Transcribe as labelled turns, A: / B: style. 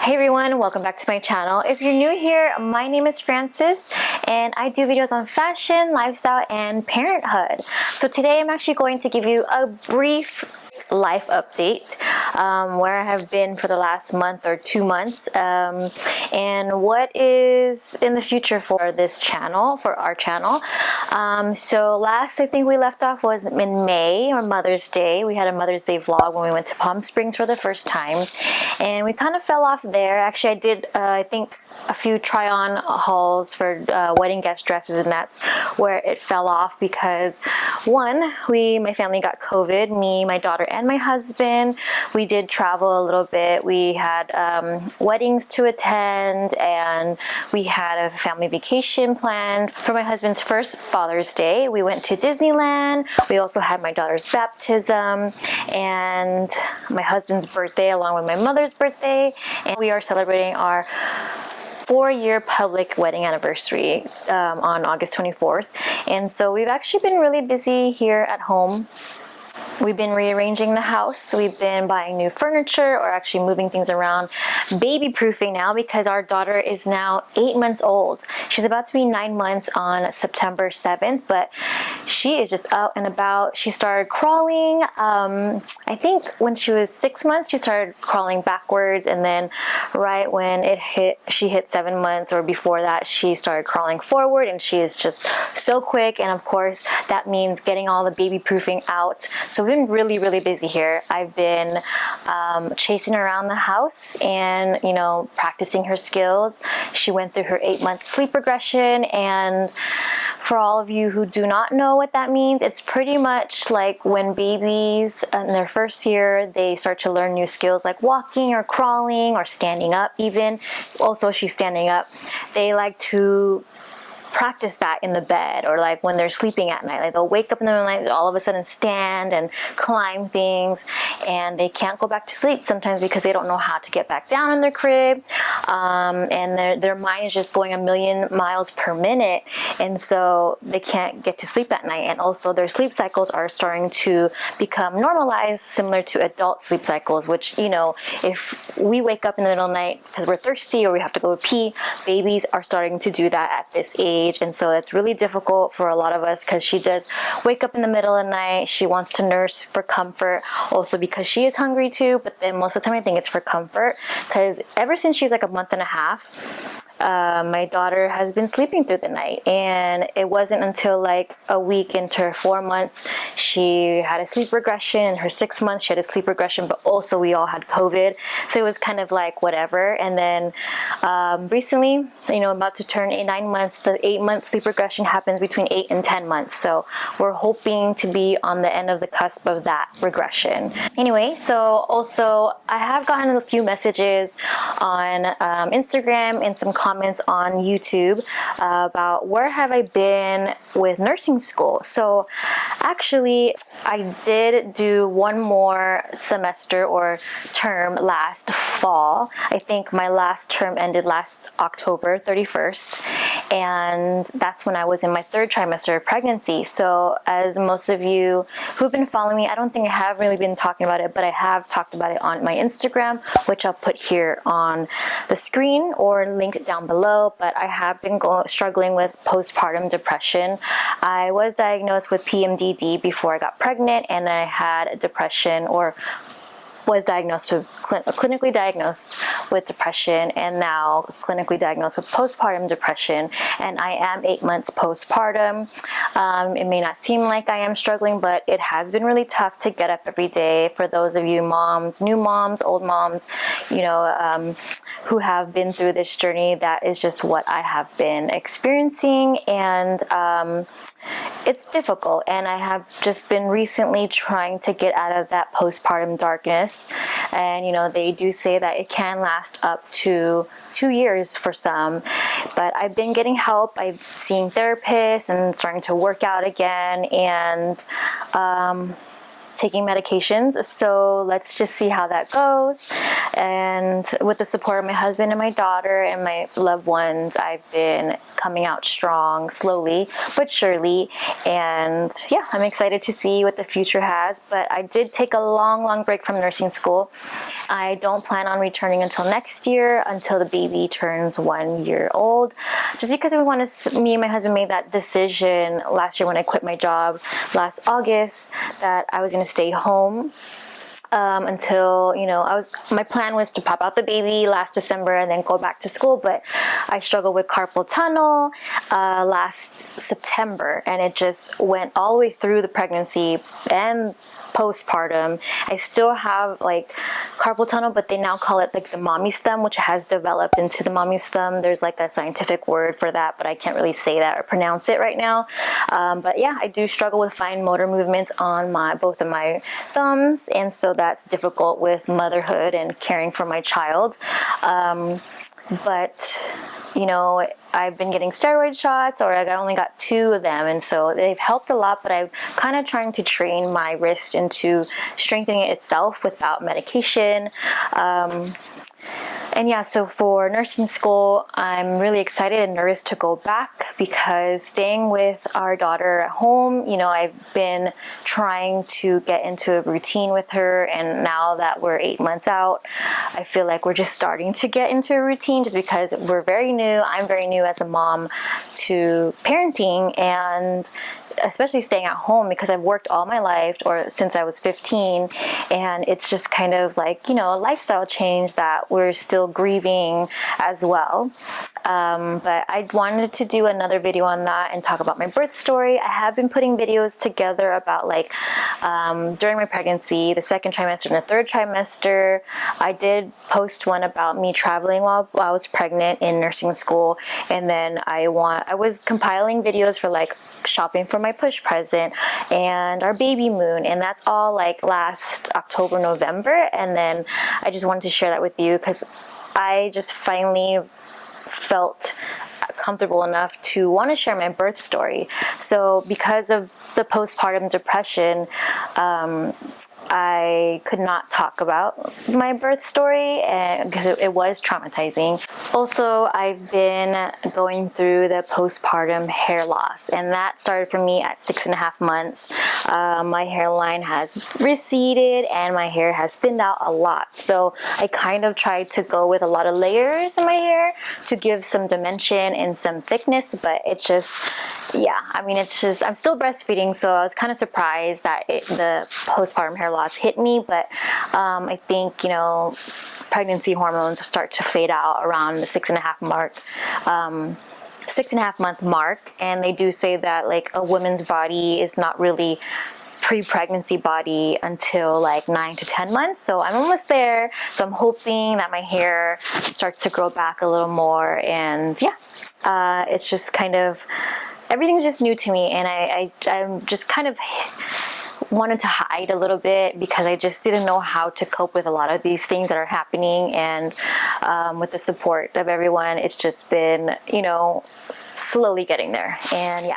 A: Hey everyone, welcome back to my channel. If you're new here, my name is Francis and I do videos on fashion, lifestyle, and parenthood. So today I'm actually going to give you a brief life update, where I have been for the last month or 2 months, and what is in the future for this channel, for our channel. So last I think we left off was in May, or Mother's Day. We had a Mother's Day vlog when we went to Palm Springs for the first time, and we kind of fell off there. Actually, I did I think a few try-on hauls for wedding guest dresses, and that's where it fell off because one, my family got COVID, me, my daughter, and my husband. We did travel a little bit. We had weddings to attend, and we had a family vacation planned for my husband's first Father's Day. We went to Disneyland. We also had my daughter's baptism and my husband's birthday along with my mother's birthday, and we are celebrating our 4-year public wedding anniversary on August 24th. And so we've actually been really busy here at home. We've been rearranging the house. We've been buying new furniture, or actually moving things around, baby proofing now, because our daughter is now 8 months old. She's about to be 9 months on September 7th, but she is just out and about. She started crawling. I think when she was 6 months, she started crawling backwards, and then right when she hit 7 months, or before that, she started crawling forward, and she is just so quick. And of course, that means getting all the baby proofing out. So we've been really busy here. I've been chasing around the house and, practicing her skills. She went through her 8-month sleep regression, and for all of you who do not know what that means, it's pretty much like when babies in their first year, they start to learn new skills like walking or crawling or standing up even. Also, she's standing up. They like to practice that in the bed, or like when they're sleeping at night. Like they'll wake up in the middle of the night, all of a sudden stand and climb things, and they can't go back to sleep sometimes because they don't know how to get back down in their crib, and their mind is just going a million miles per minute, and so they can't get to sleep at night. And also their sleep cycles are starting to become normalized, similar to adult sleep cycles, which, if we wake up in the middle of the night because we're thirsty or we have to go pee, babies are starting to do that at this age. And so it's really difficult for a lot of us, because she does wake up in the middle of the night. She wants to nurse for comfort, also because she is hungry too, but then most of the time I think it's for comfort, because ever since she's like a month and a half, my daughter has been sleeping through the night, and it wasn't until like a week into her 4 months she had a sleep regression. In her 6 months she had a sleep regression, but also we all had COVID, so it was kind of like whatever. And then recently, about to turn 9 months, the 8-month sleep regression happens between 8 and 10 months, so we're hoping to be on the end of the cusp of that regression. Anyway, so also I have gotten a few messages on Instagram and some comments on YouTube about where have I been with nursing school. So actually I did do one more semester or term last fall. I think my last term ended last October 31st, and that's when I was in my 3rd trimester of pregnancy. So as most of you who've been following me, I don't think I have really been talking about it, but I have talked about it on my Instagram, which I'll put here on the screen or link down below. But I have been struggling with postpartum depression. I was diagnosed with PMDD before I got pregnant, and I had depression, or was clinically diagnosed with depression, and now clinically diagnosed with postpartum depression, and I am 8 months postpartum. It may not seem like I am struggling, but it has been really tough to get up every day. For those of you moms, new moms, old moms, who have been through this journey, that is just what I have been experiencing, and it's difficult. And I have just been recently trying to get out of that postpartum darkness, and they do say that it can last up to 2 years for some, but I've been getting help. I've seen therapists and starting to work out again, and taking medications. So let's just see how that goes. And with the support of my husband and my daughter and my loved ones, I've been coming out strong, slowly but surely. And yeah, I'm excited to see what the future has. But I did take a long break from nursing school. I don't plan on returning until next year, until the baby turns 1 year old, just because me and my husband made that decision last year when I quit my job last August, that I was going to stay home until, my plan was to pop out the baby last December and then go back to school. But I struggled with carpal tunnel last September, and it just went all the way through the pregnancy and postpartum. I still have like carpal tunnel, but they now call it like the mommy's thumb, which has developed into the mommy's thumb. There's like a scientific word for that, but I can't really say that or pronounce it right now. But yeah, I do struggle with fine motor movements on both of my thumbs, and so that's difficult with motherhood and caring for my child. But I've been getting steroid shots, or I only got 2 of them, and so they've helped a lot, but I'm kind of trying to train my wrist into strengthening it itself without medication. And yeah, so for nursing school, I'm really excited and nervous to go back, because staying with our daughter at home, I've been trying to get into a routine with her, and now that we're 8 months out, I feel like we're just starting to get into a routine, just because we're very new. I'm very new as a mom to parenting, and especially staying at home, because I've worked all my life, or since I was 15, and it's just kind of like, a lifestyle change that we're still grieving as well. But I wanted to do another video on that and talk about my birth story. I have been putting videos together about during my pregnancy, the 2nd trimester and the 3rd trimester. I did post one about me traveling while I was pregnant in nursing school, and then I was compiling videos for shopping for my push present and our baby moon, and that's all last October, November. And then I just wanted to share that with you, because I just finally felt comfortable enough to want to share my birth story. So because of the postpartum depression, I could not talk about my birth story because it was traumatizing. Also, I've been going through the postpartum hair loss, and that started for me at 6.5 months. My hairline has receded and my hair has thinned out a lot. So I kind of tried to go with a lot of layers in my hair to give some dimension and some thickness, but it's just, I'm still breastfeeding, so I was kind of surprised that the postpartum hair loss hit me, but I think, pregnancy hormones start to fade out around the 6.5 month mark, and they do say that a woman's body is not really pre-pregnancy body until 9 to 10 months. So I'm almost there. So I'm hoping that my hair starts to grow back a little more, and it's just kind of, everything's just new to me, and I'm just kind of wanted to hide a little bit, because I just didn't know how to cope with a lot of these things that are happening. And with the support of everyone, it's just been, slowly getting there. And yeah.